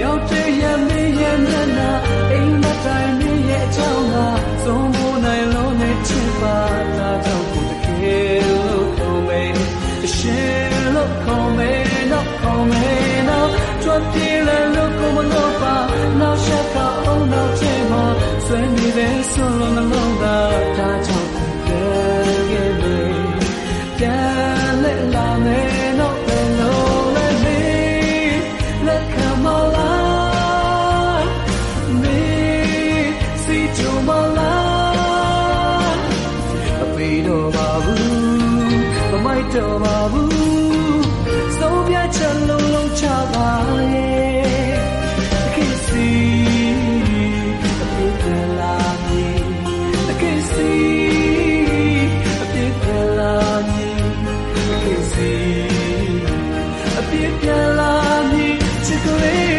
ရောက်တဲ့ရမင်းရဲ့မျက်နှာအိမ်မတိုင်းမင်းရဲ့အကြောင်းသာသုံးဖို့နိုင်လို့နဲ့ချစ်ပါတာကြောင့်ကိုတကယ်လို့ခေါ်မယ်အရှင်လို့ခေါ်မယ်တော့ခေါ်မယ်တော့ကြွပြေးလဲလို့ကိုမလို့ပါနောက်ရှက်ကအောင်နောက်ချင်မှာဆွေးနေတဲ့ဆွလို့နှလုံးသားဒါကြောင့်ပြန်ခဲ့မယ်ပြန်လဲလာမယ်တော့ဘယ်လိုလဲလက်ခံမလားမင်းစီချုံမလားအဖေတော့ပါဘူးမမိုက်တော့ပါဘူး